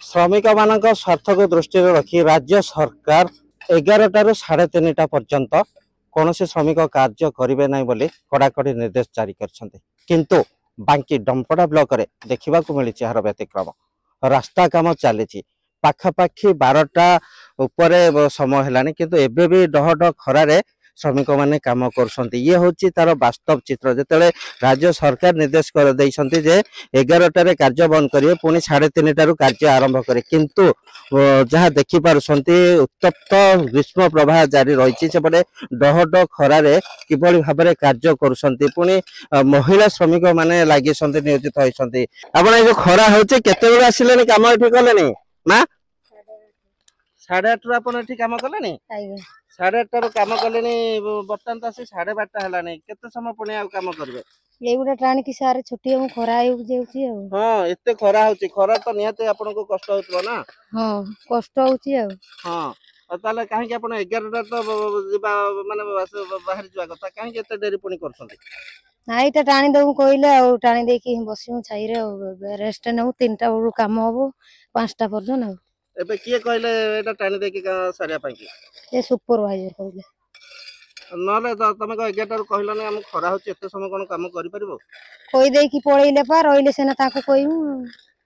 श्रमिक मान स्वार्थ को दृष्टि रखी राज्य सरकार 11 ରୁ 3:30 पर्यंत कौन से श्रमिक कार्य करेंगे ना बोली कड़ाकड़ी निर्देश जारी किंतु बांकी डंपड़ा ब्लॉक रे देखा मिली यार व्यतिक्रम रास्ता काम चली पाखापाखि 12टा उपरे समय है किंतु एबे भी डह डह खरारे श्रमिक माने काम कर ये हूँ तार वास्तव चित्र जिते राज्य सरकार निर्देश कर जे 11टारे कार्य बंद करेंगे पुणी 3:30 कार्य आरंभ करे किंतु जहाँ देखिपुं उत्तप्त ग्रीष्म प्रवाह जारी रही सेपटे डह डह खरारे किभली भाव में कार्य करुँच महिला श्रमिक माने लगी नियोजित होती आप जो खरा होते आसिले कम ये कले ना 8:30 आप कम कले 8:30 कम कले बर्तमान तो आसी 12:30 है केते समय पुणी कम करेंगे ये गुडा टाण की सारे छुट्टी हम खरा जाउची हां एते खरा होची खरा तो निहते आपन को कष्ट होतबो ना हां कष्ट होची हां ताले काहे कि आपन 11 तो जिबा माने बाहर जिबा कथा काहे कि एते देरी पुणी करछंती नाइ त टाणी दउ कइले आ टाणी देकी बसिमु छाई रे रेस्ट नउ 3टा बळु काम होबो 5टा पर्यंत ना एबे किए कहले एटा टाणी देकी सारिया पाई कि ए सुपरवाइजर कहले नले तमे को 11 ରୁ कहलो ने हम खरा होची एते समय कोन काम करि परबो कोई देकी पळैले पा रहिले सेना ताको कहिमु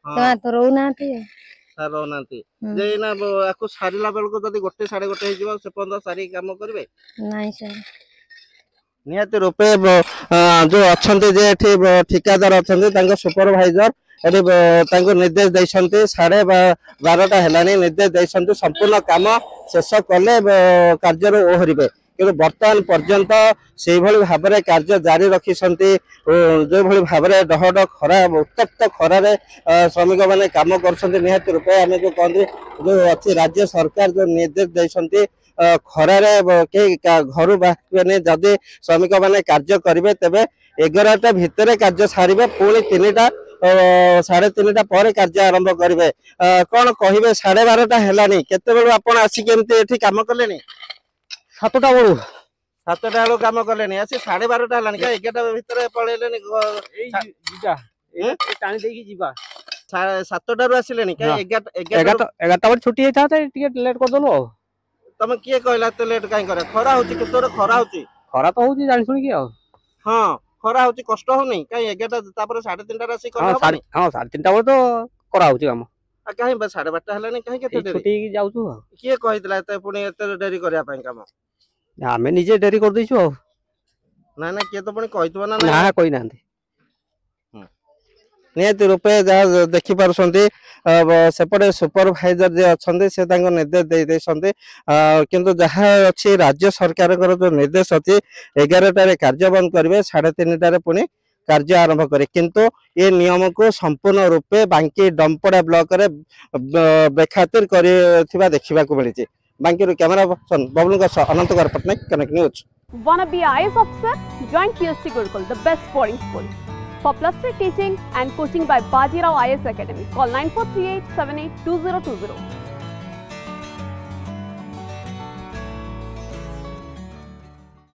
ता तो रहउ नाती सर रहउ नाती जे ना आको सारिला बेल को जदी 1 1:30 हे जिवो से पंदा सारी काम करबे नाही सर निहते रुपे जो अच्छे जे ठिकादार अच्छा सुपरवाइजर ये निर्देश देते 12:30 है निर्देश देते संपूर्ण काम शेष कले कार्य ओहरिबे कि बर्तमान पर्यंत से भाव में कार्य जारी रखी जो भाव में डह डह खरा उत्तप्त खरारे श्रमिक मैंने कम कर रूपे आम जो कहते जो अच्छी राज्य सरकार जो निर्देश देते खरारे घर बाहर जदि श्रमिक मैंने कार्य करेंगे तेरे 11टा भितर कार्य सारे पुणी 3टा 3:30 पर कार्य आरंभ करेंगे कौन कहे 12:30 है केते आपड़ आसिक कम कले 7टा बळु 7टा बेलू कम कले आसी 12:30 है 11टा भितर पलैले 7टा रू आसिले 11टा बळे छुट्टी होता लेट कर दलो तमे किए कहला त लेट काई करे खरा होची केतोरे खरा तो होची जानि सुनी कि हां खरा होची कष्ट हो नै काई 11टा तापर 3:30 रासी कर हां 3:30 बळे तो करा होची काम आ काई 12:30 हला नै काई केते देरी छुट्टी जाउ छु किए कहितला त पुनी एते देरी करिया पई काम हमें निजे देरी कर दैछु ना ना किए तो पुनी कहितबो ना ना कोइ नांती निहती रूपे जहाँ देखिपुं सेपटे सुपरवाइजर जे अच्छा से निर्देश दे किंतु जहाँ अच्छी राज्य सरकार जो निर्देश अच्छी 11टारे कार्य बंद करेंगे 3:30 पुणी कार्य आरंभ करे किंतु ये नियम को संपूर्ण रूपे बांकी डंपड़ा ब्लॉक रे बेखातिर कर देखा मिली बांकी camera person Bablu Anant Kumar Pattanaik connect news Wanna be IAS officer? Join PST Gurukul, the best boarding school. For plus 3 teaching and coaching by Bajirao IAS Academy, call 9438 782020.